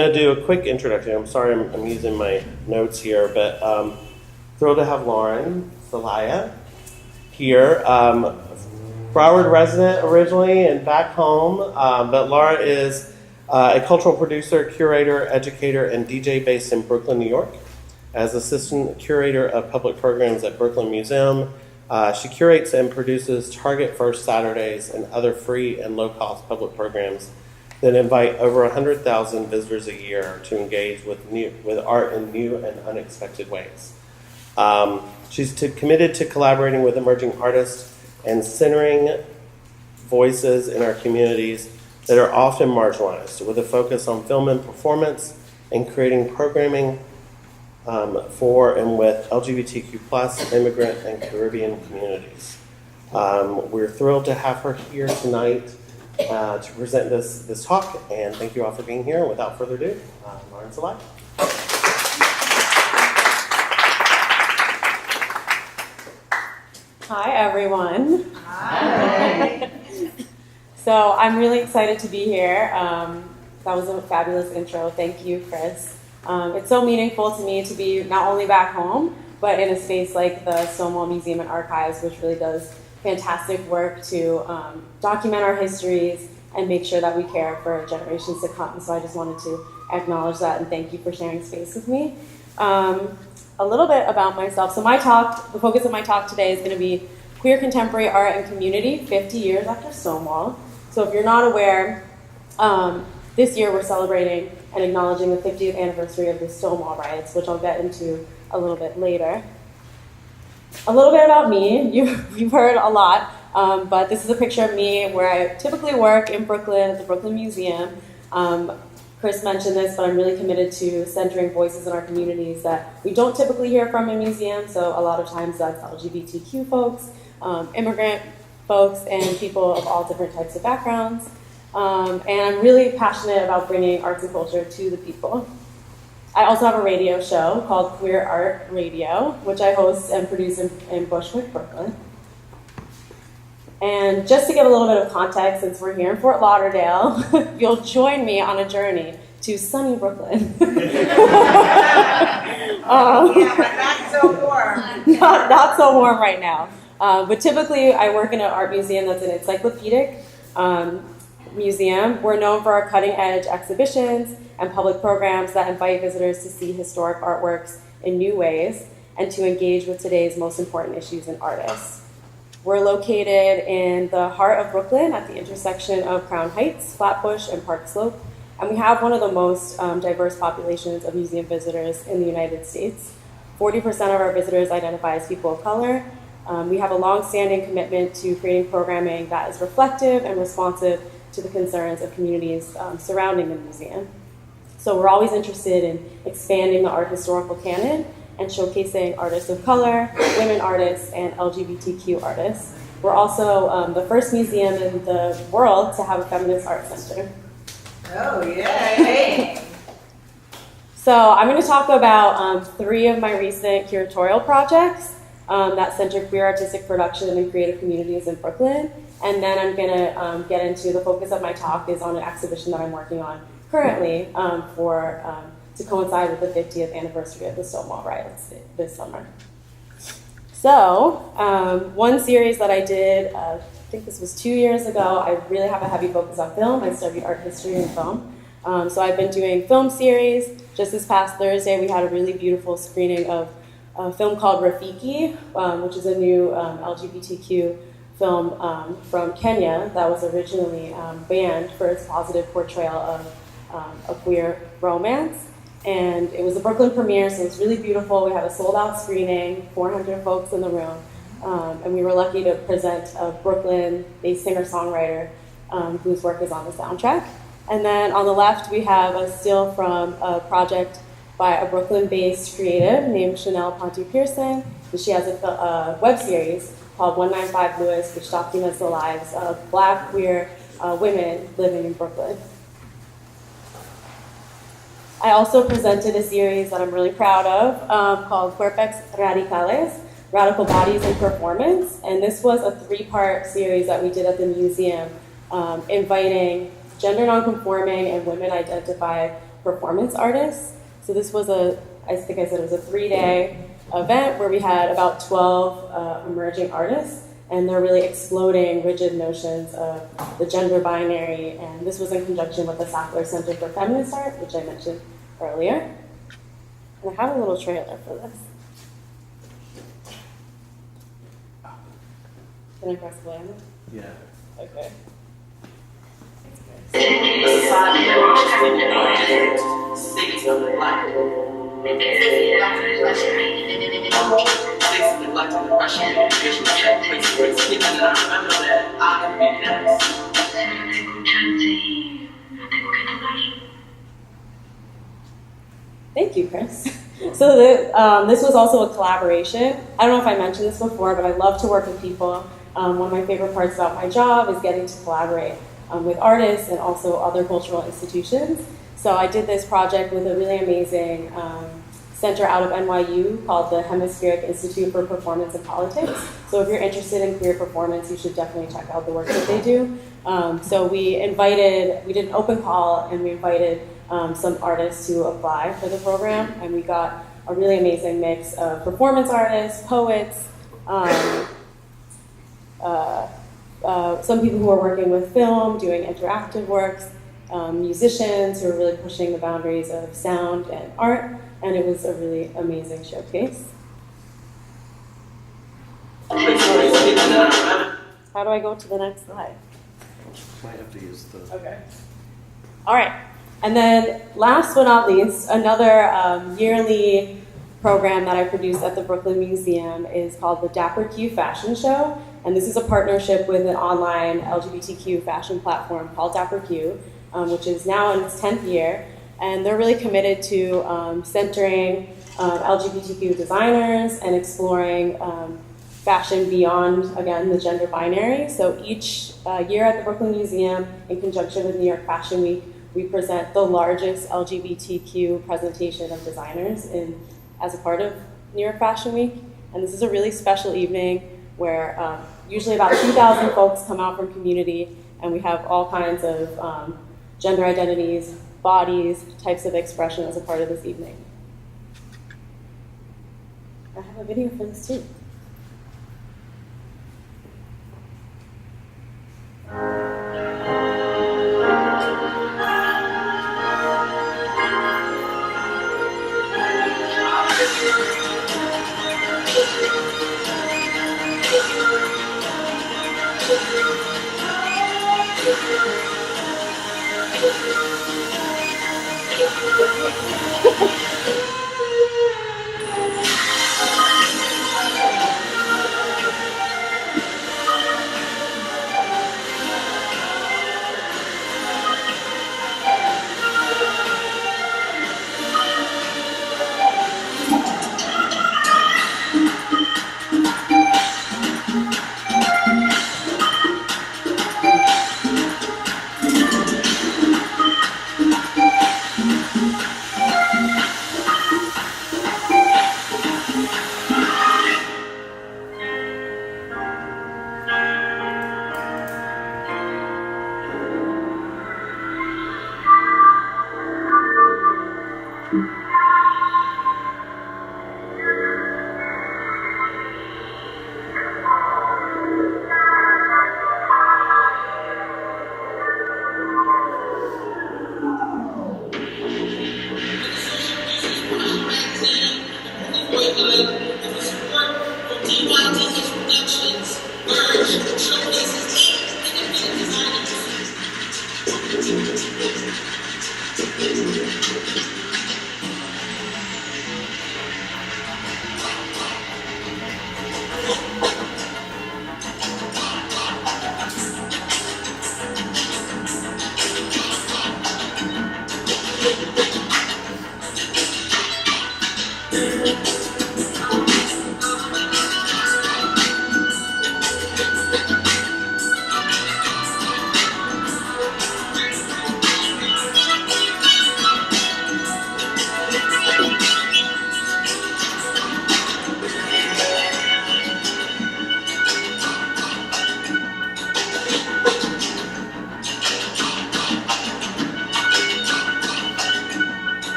going to do a quick introduction. I'm sorry I'm using my notes here, but thrilled to have Lauren Zelaya here. Broward resident originally and back home, but Laura is a cultural producer, curator, educator, and DJ based in Brooklyn, New York. As assistant curator of public programs at Brooklyn Museum, she curates and produces Target First Saturdays and other free and low-cost public programs that invite over 100,000 visitors a year to engage with art in new and unexpected ways. She's committed to collaborating with emerging artists and centering voices in our communities that are often marginalized, with a focus on film and performance and creating programming for and with LGBTQ+, immigrant, and Caribbean communities. We're thrilled to have her here tonight to present this talk, and thank you all for being here. Without further ado, Lauren Zelaya. Hi, everyone. Hi. So I'm really excited to be here. That was a fabulous intro. Thank you, Chris. It's so meaningful to me to be not only back home, but in a space like the Stonewall Museum and Archives, which really does fantastic work to document our histories and make sure that we care for generations to come. So I just wanted to acknowledge that and thank you for sharing space with me. A little bit about myself. So my talk, the focus of my talk today is going to be Queer Contemporary Art and Community, 50 Years After Stonewall. So if you're not aware, this year we're celebrating and acknowledging the 50th anniversary of the Stonewall Riots, which I'll get into a little bit later. A little bit about me. You've heard a lot, but this is a picture of me where I typically work in Brooklyn at the Brooklyn Museum. Chris mentioned this, but I'm really committed to centering voices in our communities that we don't typically hear from in museums. So a lot of times that's LGBTQ folks, immigrant folks, and people of all different types of backgrounds. And I'm really passionate about bringing arts and culture to the people. I also have a radio show called Queer Art Radio, which I host and produce in Bushwick, Brooklyn. And just to give a little bit of context, since we're here in Fort Lauderdale, you'll join me on a journey to sunny Brooklyn. Yeah, but not so warm. Not so warm right now. But typically, I work in an art museum that's an encyclopedic museum. We're known for our cutting-edge exhibitions and public programs that invite visitors to see historic artworks in new ways and to engage with today's most important issues and artists. We're located in the heart of Brooklyn at the intersection of Crown Heights, Flatbush, and Park Slope, and we have one of the most diverse populations of museum visitors in the United States. 40% of our visitors identify as people of color. We have a long-standing commitment to creating programming that is reflective and responsive to the concerns of communities surrounding the museum. So we're always interested in expanding the art historical canon and showcasing artists of color, women artists, and LGBTQ artists. We're also the first museum in the world to have a feminist art center. Oh, yay! So I'm going to talk about 3 of my recent curatorial projects that center queer artistic production and creative communities in Brooklyn. And then I'm going to get into the focus of my talk is on an exhibition that I'm working on currently to coincide with the 50th anniversary of the Stonewall Riots this summer. So one series that I did, I think this was 2 years ago, I really have a heavy focus on film. I studied art history and film. So I've been doing film series. Just this past Thursday, we had a really beautiful screening of a film called Graffiti, which is a new LGBTQ film from Kenya that was originally banned for its positive portrayal of a queer romance. And it was a Brooklyn premiere, so it was really beautiful. We had a sold-out screening, 400 folks in the room, and we were lucky to present a Brooklyn-based singer-songwriter whose work is on the soundtrack. And then on the left, we have a still from a project by a Brooklyn-based creative named Chanel Ponte-Pearson. And she has a web series called 195 Lewis, which documents the lives of Black queer women living in Brooklyn. I also presented a series that I'm really proud of called Cuerpos Radicales, Radical Bodies and Performance. And this was a 3-part series that we did at the museum, inviting gender nonconforming and women identified performance artists. So this was I think I said it was a 3-day event where we had about 12 emerging artists, and they're really exploding rigid notions of the gender binary, and this was in conjunction with the Stonewall Center for Feminist Art, which I mentioned earlier. And I have a little trailer for this. Can I press play on it? Yeah. Okay. A society that reaches living six of the black. Six neglected depression, vision, place, given, and I remember that I could be next. Thank you, Chris. So this was also a collaboration. I don't know if I mentioned this before, but I love to work with people. One of my favorite parts about my job is getting to collaborate with artists and also other cultural institutions. So I did this project with a really amazing center out of NYU called the Hemispheric Institute for Performance and Politics. So if you're interested in queer performance, you should definitely check out the work that they do. So we did an open call, and we invited some artists to apply for the program, and we got a really amazing mix of performance artists, poets, some people who are working with film, doing interactive works, musicians who are really pushing the boundaries of sound and art, and it was a really amazing showcase. How do I go to the next slide? Might have to use the... Okay. All right. And then last but not least, another yearly program that I produce at the Brooklyn Museum is called the Dapper Fashion Show. And this is a partnership with an online LGBTQ fashion platform called Dapper, which is now in its 10th year. And they're really committed to centering LGBTQ designers and exploring fashion beyond, again, the gender binary. So each year at the Brooklyn Museum, in conjunction with New York Fashion Week, we present the largest LGBTQ presentation of designers as a part of New York Fashion Week. And this is a really special evening where usually about 2,000 folks come out from community, and we have all kinds of gender identities, bodies, types of expression as a part of this evening. I have a video for this too.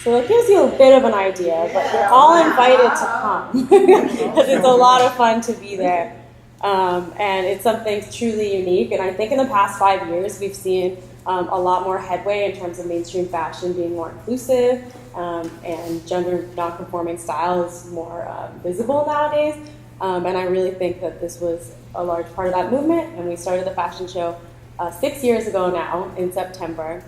So it gives you a bit of an idea, but you're all invited to come because it's a lot of fun to be there. And it's something truly unique. And I think in the past 5 years, we've seen a lot more headway in terms of mainstream fashion being more inclusive, and gender non-conforming style is more visible nowadays. And I really think that this was a large part of that movement. And we started the fashion show 6 years ago now in September.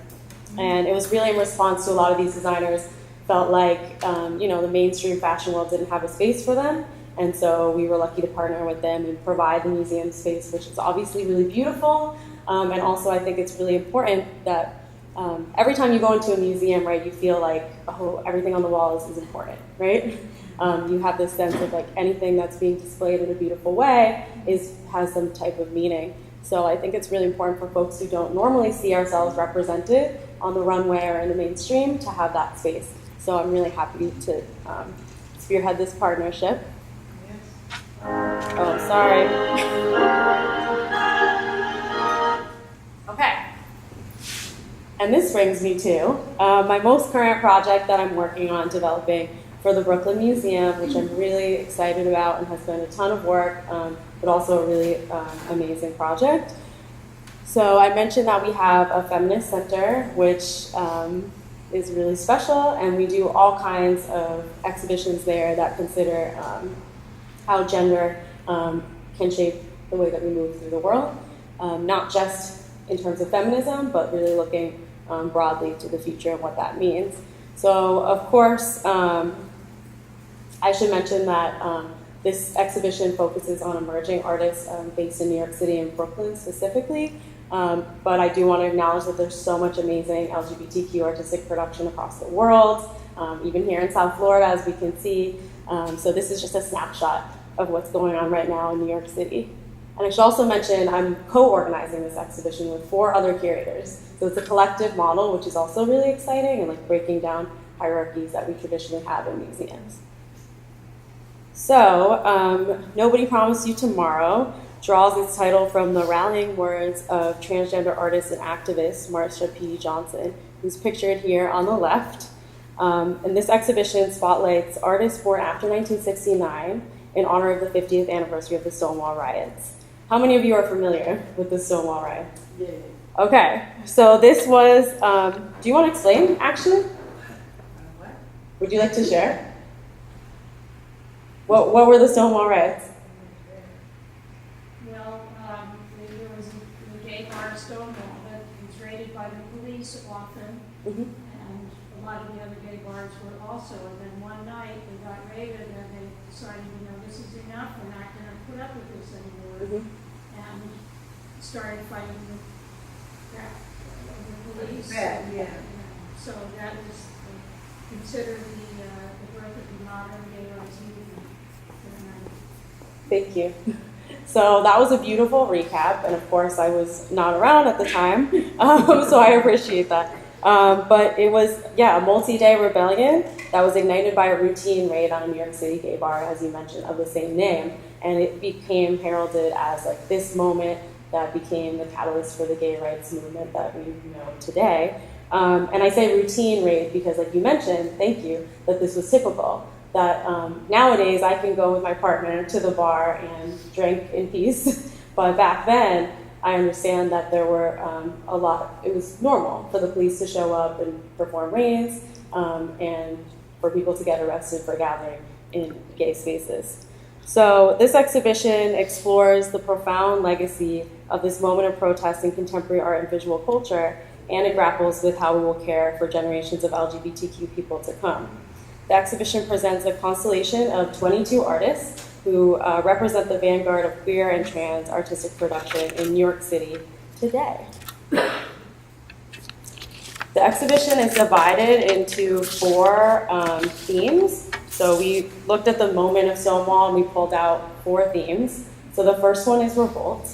And it was really in response to a lot of these designers felt like, the mainstream fashion world didn't have a space for them. And so we were lucky to partner with them and provide the museum space, which is obviously really beautiful. And also I think it's really important that every time you go into a museum, right, you feel like, oh, everything on the walls is important, right? You have this sense of like anything that's being displayed in a beautiful way has some type of meaning. So I think it's really important for folks who don't normally see ourselves represented on the runway or in the mainstream to have that space. So I'm really happy to spearhead this partnership. Oh, sorry. Okay. And this brings me to my most current project that I'm working on developing for the Brooklyn Museum, which I'm really excited about and has been a ton of work, but also a really amazing project. So I mentioned that we have a Feminist Center, which is really special, and we do all kinds of exhibitions there that consider how gender can shape the way that we move through the world, not just in terms of feminism, but really looking broadly to the future and what that means. So of course, I should mention that this exhibition focuses on emerging artists based in New York City and Brooklyn specifically. But I do want to acknowledge that there's so much amazing LGBTQ artistic production across the world, even here in South Florida, as we can see. So this is just a snapshot of what's going on right now in New York City. And I should also mention I'm co-organizing this exhibition with 4 other curators. So it's a collective model, which is also really exciting and like breaking down hierarchies that we traditionally have in museums. So, Nobody Promised You Tomorrow draws its title from the rallying words of transgender artist and activist Marsha P. Johnson, who's pictured here on the left. And this exhibition spotlights artists born after 1969 in honor of the 50th anniversary of the Stonewall Riots. How many of you are familiar with the Stonewall Riots? Yeah. Okay, so this was, do you want to explain, actually? What? Would you like to share? What were the Stonewall Riots? Well, there was a gay bar, Stonewall, that was raided by the police often, and a lot of the other gay bars were also. And then one night they got raided, and they decided, this is enough. We're not going to put up with this anymore, and started fighting the police. Yeah. So that was considered the birth of the modern gay rights movement. Thank you. So that was a beautiful recap, and of course I was not around at the time, so I appreciate that. But it was, a multi-day rebellion that was ignited by a routine raid on a New York City gay bar, as you mentioned, of the same name, and it became heralded as like this moment that became the catalyst for the gay rights movement that we know today. And I say routine raid because, like you mentioned, thank you, that this was typical. That nowadays I can go with my partner to the bar and drink in peace, but back then I understand that there were it was normal for the police to show up and perform raids and for people to get arrested for gathering in gay spaces. So this exhibition explores the profound legacy of this moment of protest in contemporary art and visual culture, and it grapples with how we will care for generations of LGBTQ people to come. The exhibition presents a constellation of 22 artists who represent the vanguard of queer and trans artistic production in New York City today. The exhibition is divided into 4 themes. So we looked at the moment of Stonewall and we pulled out 4 themes. So the first one is revolt.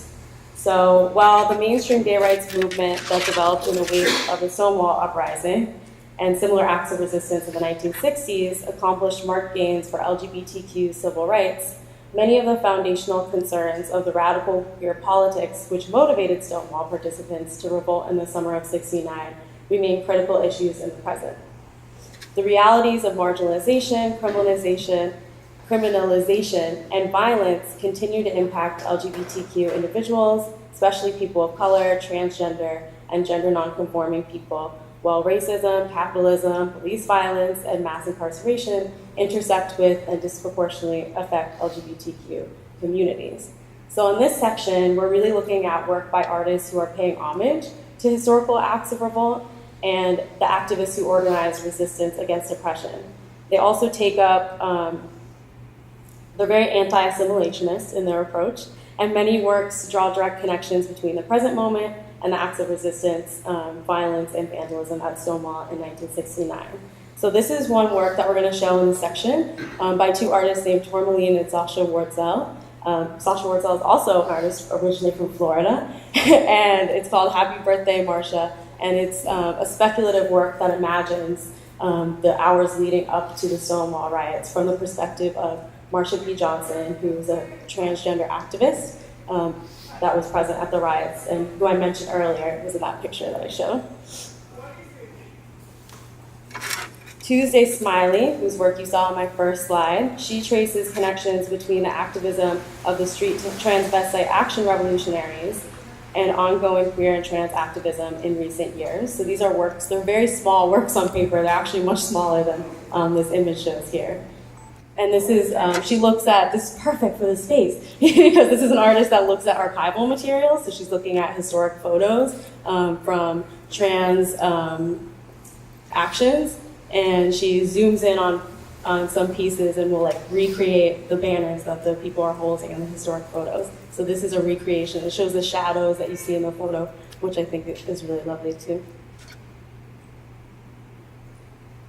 So while the mainstream gay rights movement that developed in the wake of the Stonewall uprising and similar acts of resistance in the 1960s accomplished marked gains for LGBTQ civil rights, many of the foundational concerns of the radical queer politics which motivated Stonewall participants to revolt in the summer of '69 remain critical issues in the present. The realities of marginalization, criminalization, and violence continue to impact LGBTQ individuals, especially people of color, transgender, and gender nonconforming people, while racism, capitalism, police violence, and mass incarceration intersect with and disproportionately affect LGBTQ communities. So in this section, we're really looking at work by artists who are paying homage to historical acts of revolt and the activists who organize resistance against oppression. They also take up, they're very anti-assimilationist in their approach, and many works draw direct connections between the present moment and the acts of resistance, violence, and vandalism at Stonewall in 1969. So this is one work that we're going to show in this section by 2 artists named Tourmaline and Sasha Wartzel. Sasha Wartzel is also an artist originally from Florida, and it's called Happy Birthday, Marsha, and it's a speculative work that imagines the hours leading up to the Stonewall riots from the perspective of Marsha P. Johnson, who's a transgender activist that was present at the riots, and who I mentioned earlier was in that picture that I showed. Tuesday Smiley, whose work you saw on my first slide, she traces connections between the activism of the street transvestite action revolutionaries and ongoing queer and trans activism in recent years. So these are works, they're very small works on paper, they're actually much smaller than this image shows here. And this is, she looks at, this is perfect for this space, because this is an artist that looks at archival materials, so she's looking at historic photos from trans actions, and she zooms in on some pieces and will like recreate the banners that the people are holding in the historic photos. So this is a recreation. It shows the shadows that you see in the photo, which I think is really lovely too.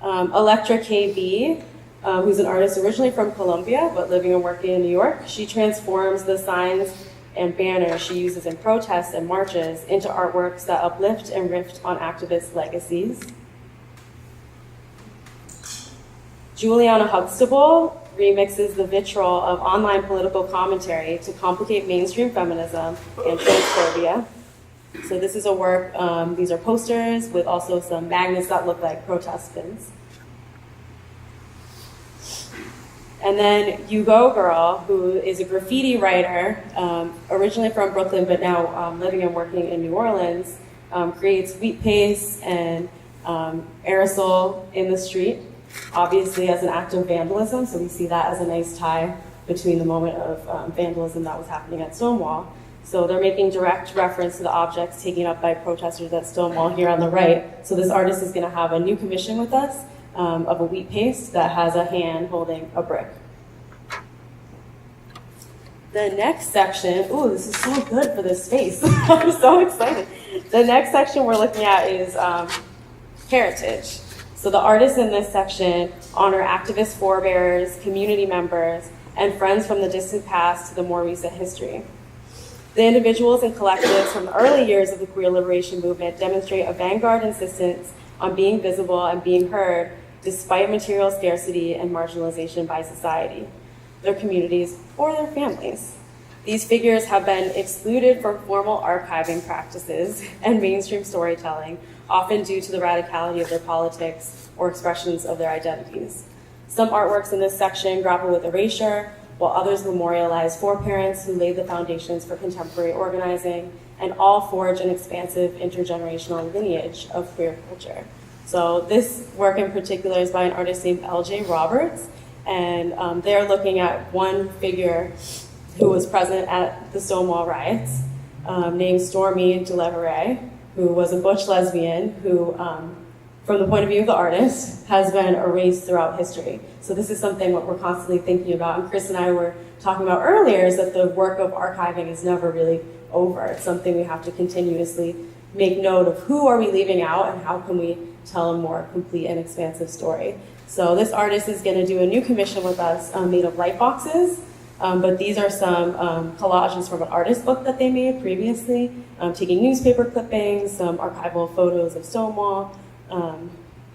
Electricad, who's an artist originally from Colombia, but living and working in New York. She transforms the signs and banners she uses in protests and marches into artworks that uplift and riff on activist legacies. Juliana Huxtable remixes the vitriol of online political commentary to complicate mainstream feminism and transphobia. So this is a work, these are posters with also some magnets that look like protest pins. And then You Go Girl, who is a graffiti writer, originally from Brooklyn, but now living and working in New Orleans, creates wheat paste and aerosol in the street, obviously as an act of vandalism. So we see that as a nice tie between the moment of vandalism that was happening at Stonewall. So they're making direct reference to the objects taken up by protesters at Stonewall here on the right. So this artist is going to have a new commission with us of a wheat paste that has a hand holding a brick. The next section, ooh, this is so good for this space. I'm so excited. The next section we're looking at is heritage. So the artists in this section honor activist forebears, community members, and friends from the distant past to the more recent history. The individuals and collectives from the early years of the queer liberation movement demonstrate a vanguard insistence on being visible and being heard despite material scarcity and marginalization by society, their communities, or their families. These figures have been excluded from formal archiving practices and mainstream storytelling, often due to the radicality of their politics or expressions of their identities. Some artworks in this section grapple with erasure, while others memorialize foreparents who laid the foundations for contemporary organizing, and all forge an expansive intergenerational lineage of queer culture. So this work in particular is by an artist named LJ Roberts, and they're looking at one figure who was present at the Stonewall riots, named Stormy Deleveray, who was a butch lesbian who from the point of view of the artist, has been erased throughout history. So this is something what we're constantly thinking about, and Chris and I were talking about earlier, is that the work of archiving is never really over. It's something we have to continuously make note of who are we leaving out and how can we tell a more complete and expansive story. So this artist is going to do a new commission with us made of light boxes, but these are some collages from an artist book that they made previously, taking newspaper clippings, some archival photos of Stonewall,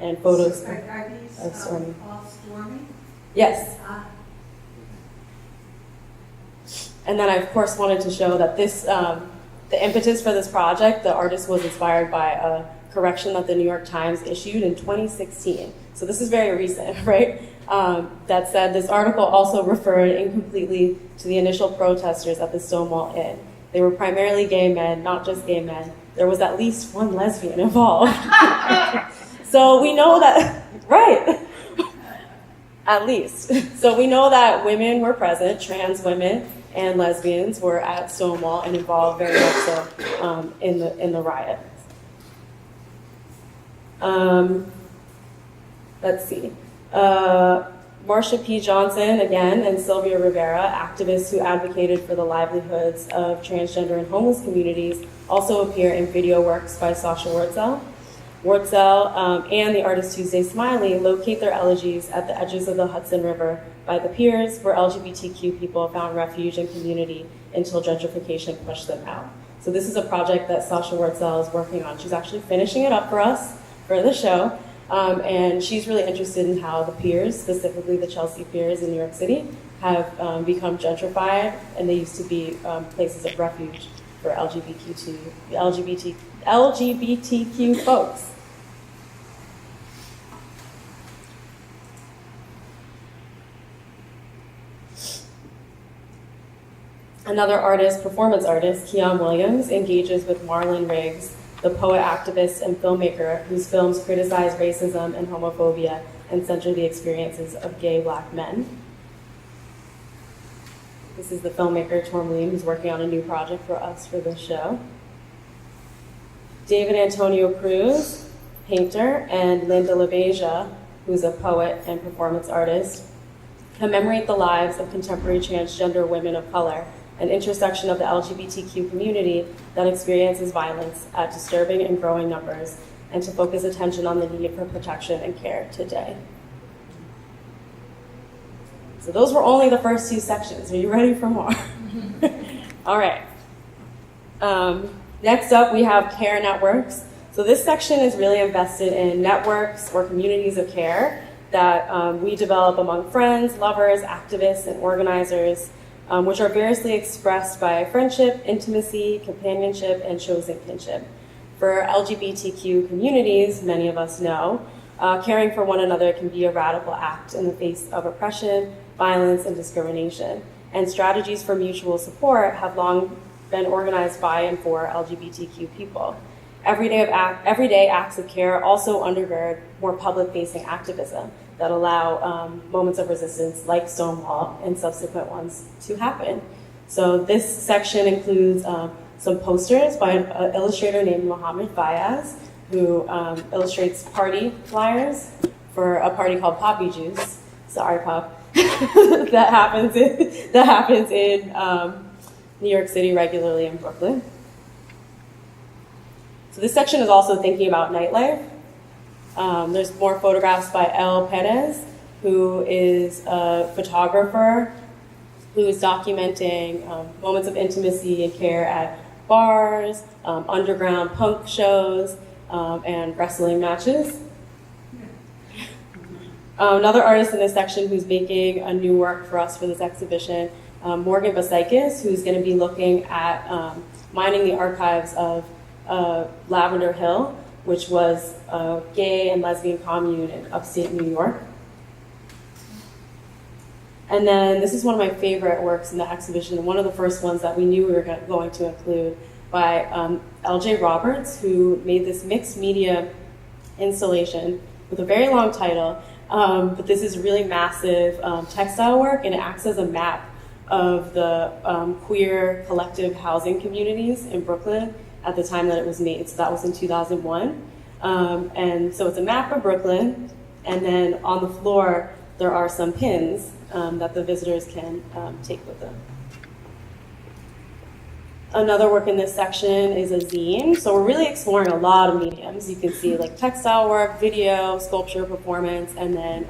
and photos Are these of Stormy. all Stormy? Yes. Ah, And then I, of course, wanted to show that this, the impetus for this project, the artist was inspired by a correction that the New York Times issued in 2016. So this is very recent, right? That said, this article also referred incompletely to the initial protesters at the Stonewall Inn. They were primarily gay men, not just gay men. There was at least one lesbian involved. So we know that, right? At least. So we know that women were present, trans women and lesbians were at Stonewall and involved very much so in the riot. Let's see. Marsha P. Johnson, again, and Sylvia Rivera, activists who advocated for the livelihoods of transgender and homeless communities, also appear in video works by Sasha Wurtzel. And the artist Tuesday Smiley locate their elegies at the edges of the Hudson River by the piers where LGBTQ people found refuge and community until gentrification pushed them out. So this is a project that Sasha Wurtzel is working on. She's actually finishing it up for us for the show. And she's really interested in how the piers, specifically the Chelsea piers in New York City, have become gentrified, and they used to be places of refuge for LGBTQ folks. Another artist, performance artist, Keon Williams, engages with Marlon Riggs, the poet, activist, and filmmaker whose films criticize racism and homophobia and center the experiences of gay Black men. This is the filmmaker, Torm Lee, who's working on a new project for us for this show. David Antonio Cruz, painter, and Linda LaBeija, who's a poet and performance artist, commemorate the lives of contemporary transgender women of color, an intersection of the LGBTQ community that experiences violence at disturbing and growing numbers, and to focus attention on the need for protection and care today. So those were only the first two sections. Are you ready for more? All right. Next up, we have care networks. So this section is really invested in networks or communities of care that we develop among friends, lovers, activists, and organizers, which are variously expressed by friendship, intimacy, companionship, and chosen kinship. For LGBTQ communities, many of us know, caring for one another can be a radical act in the face of oppression, violence, and discrimination. And strategies for mutual support have long been organized by and for LGBTQ people. Everyday acts of care also undergird more public-facing activism that allow moments of resistance like Stonewall and subsequent ones to happen. So this section includes some posters by an illustrator named Mohammed Fayaz, who illustrates party flyers for a party called Poppy Juice, sorry Pop, that happens in New York City regularly in Brooklyn. So this section is also thinking about nightlife. There's more photographs by El Perez, who is a photographer who is documenting moments of intimacy and care at bars, underground punk shows, and wrestling matches. Another artist in this section who's making a new work for us for this exhibition, Morgan Basaikis, who's going to be looking at mining the archives of Lavender Hill, which was a gay and lesbian commune in upstate New York. And then this is one of my favorite works in the exhibition, and one of the first ones that we knew we were going to include, by LJ Roberts, who made this mixed media installation with a very long title, but this is really massive textile work, and it acts as a map of the queer collective housing communities in Brooklyn at the time that it was made. So that was in 2001. And so it's a map of Brooklyn, and then on the floor there are some pins that the visitors can take with them. Another work in this section is a zine. So we're really exploring a lot of mediums. You can see like textile work, video, sculpture, performance, and then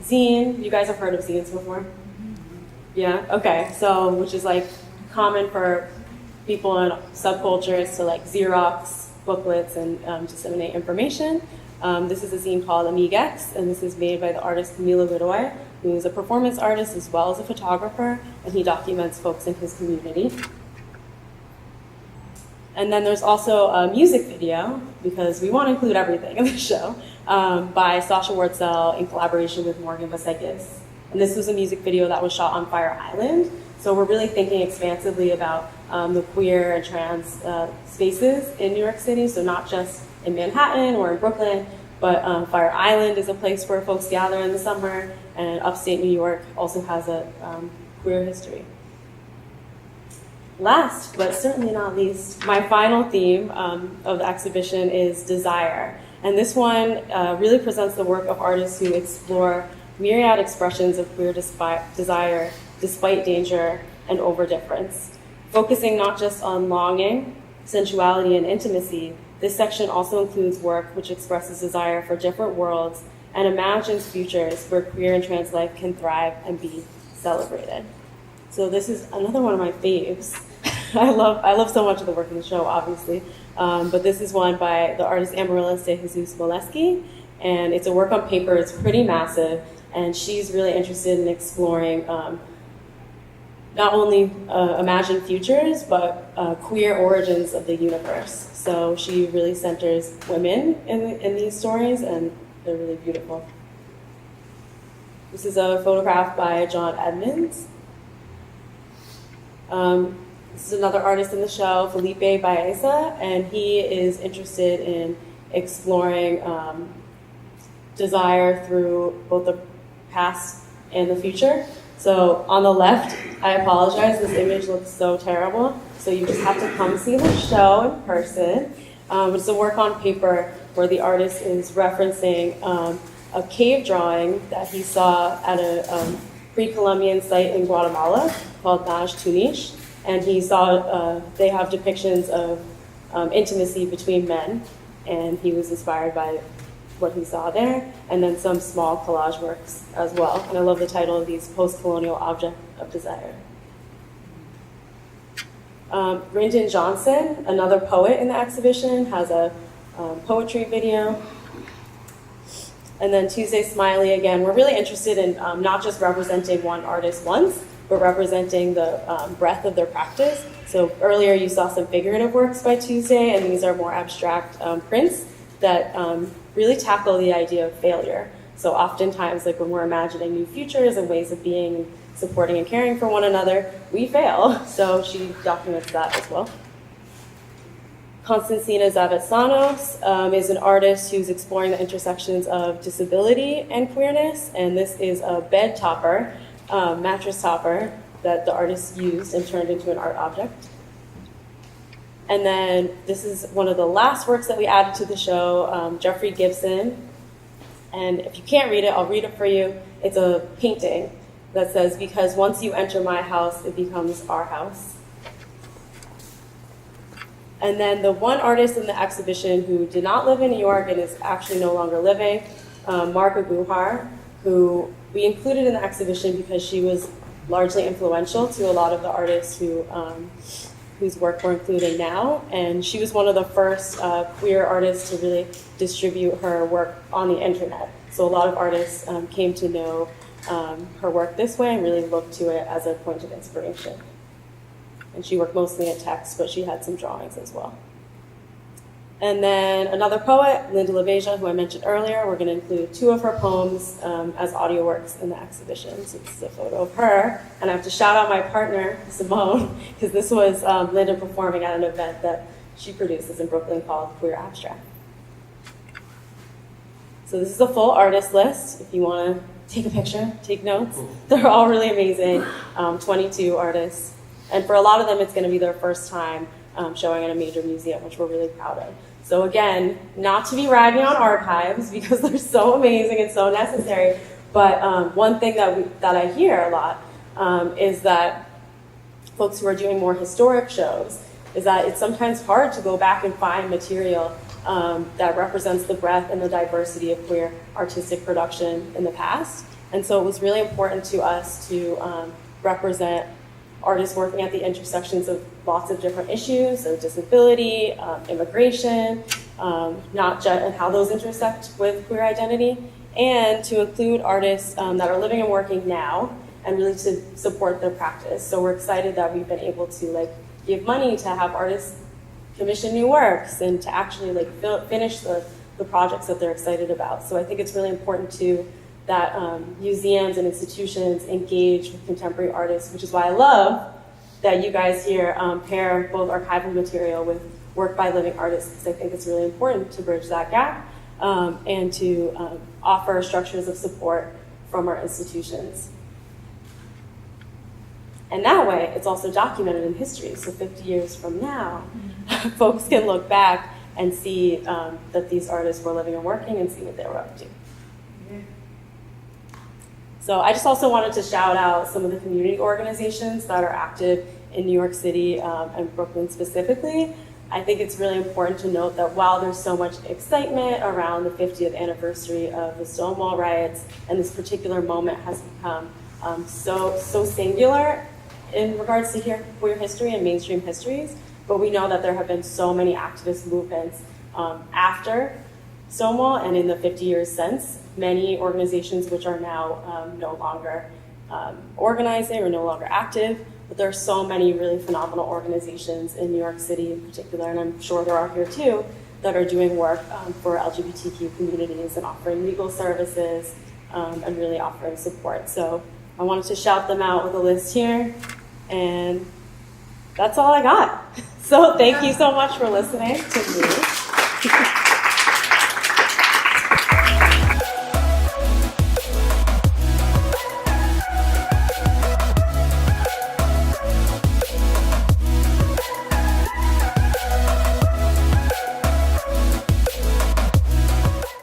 zine. You guys have heard of zines before? Yeah? Okay. So, which is like common for people in subcultures to like Xerox booklets and disseminate information. This is a zine called Amiga X, and this is made by the artist Camilo Godoy, who is a performance artist as well as a photographer, and he documents folks in his community. And then there's also a music video, because we want to include everything in the show, by Sasha Wurtzel in collaboration with Morgan Vasekis. And this was a music video that was shot on Fire Island. So we're really thinking expansively about the queer and trans spaces in New York City. So not just in Manhattan or in Brooklyn, but Fire Island is a place where folks gather in the summer, and upstate New York also has a queer history. Last, but certainly not least, my final theme of the exhibition is desire. And this one really presents the work of artists who explore myriad expressions of queer desire despite danger and overdifference. Focusing not just on longing, sensuality, and intimacy, this section also includes work which expresses desire for different worlds and imagines futures where queer and trans life can thrive and be celebrated. So this is another one of my faves. I love so much of the work in the show, obviously. But this is one by the artist Amaryllis de Jesus Molesky, and it's a work on paper. It's pretty massive, and she's really interested in exploring not only imagined futures, but queer origins of the universe. So she really centers women in these stories, and they're really beautiful. This is a photograph by John Edmonds. This is another artist in the show, Felipe Baeza, and he is interested in exploring desire through both the past and the future. So on the left, I apologize, this image looks so terrible, so you just have to come see the show in person. It's a work on paper where the artist is referencing a cave drawing that he saw at a pre-Columbian site in Guatemala called Naj Tunish. And he saw they have depictions of intimacy between men, and he was inspired by what he saw there, and then some small collage works as well. And I love the title of these, Post-Colonial Object of Desire. Simone Johnson, another poet in the exhibition, has a poetry video. And then Tuesday Smiley, again, we're really interested in not just representing one artist once, but representing the breadth of their practice. So earlier you saw some figurative works by Tuesday, and these are more abstract prints that really tackle the idea of failure. So oftentimes, like when we're imagining new futures and ways of being, supporting and caring for one another, we fail. So she documents that as well. Constancina Zavetsanos is an artist who's exploring the intersections of disability and queerness, and this is a bed topper, mattress topper that the artist used and turned into an art object. And then this is one of the last works that we added to the show, Jeffrey Gibson. And if you can't read it, I'll read it for you. It's a painting that says, "Because once you enter my house, it becomes our house." And then the one artist in the exhibition who did not live in New York and is actually no longer living, Mark Aguhar, who we included in the exhibition because she was largely influential to a lot of the artists whose work we're including now. And she was one of the first queer artists to really distribute her work on the internet. So a lot of artists came to know her work this way and really looked to it as a point of inspiration. And she worked mostly in text, but she had some drawings as well. And then another poet, Linda LaVeja, who I mentioned earlier, we're going to include 2 of her poems as audio works in the exhibition. So this is a photo of her. And I have to shout out my partner, Simone, because this was Linda performing at an event that she produces in Brooklyn called Queer Abstract. So this is a full artist list. If you want to take a picture, take notes. They're all really amazing, 22 artists. And for a lot of them, it's going to be their first time showing in a major museum, which we're really proud of. So again, not to be ragging on archives because they're so amazing and so necessary, but one thing that I hear a lot is that folks who are doing more historic shows is that it's sometimes hard to go back and find material that represents the breadth and the diversity of queer artistic production in the past. And so it was really important to us to represent artists working at the intersections of lots of different issues, so disability, immigration, and how those intersect with queer identity, and to include artists that are living and working now, and really to support their practice. So we're excited that we've been able to give money to have artists commission new works and to actually finish the projects that they're excited about. So I think it's really important too that museums and institutions engage with contemporary artists, which is why I love that you guys here pair both archival material with work by living artists, because I think it's really important to bridge that gap and to offer structures of support from our institutions. And that way, it's also documented in history. So 50 years from now, folks can look back and see that these artists were living and working and see what they were up to. So I just also wanted to shout out some of the community organizations that are active in New York City and Brooklyn specifically. I think it's really important to note that while there's so much excitement around the 50th anniversary of the Stonewall Riots, and this particular moment has become so singular in regards to queer history and mainstream histories, but we know that there have been so many activist movements after Stonewall and in the 50 years since. Many organizations which are now no longer organizing or no longer active, but there are so many really phenomenal organizations in New York City in particular, and I'm sure there are here too, that are doing work for LGBTQ communities and offering legal services and really offering support. So I wanted to shout them out with a list here, and that's all I got. So thank you so much for listening to me.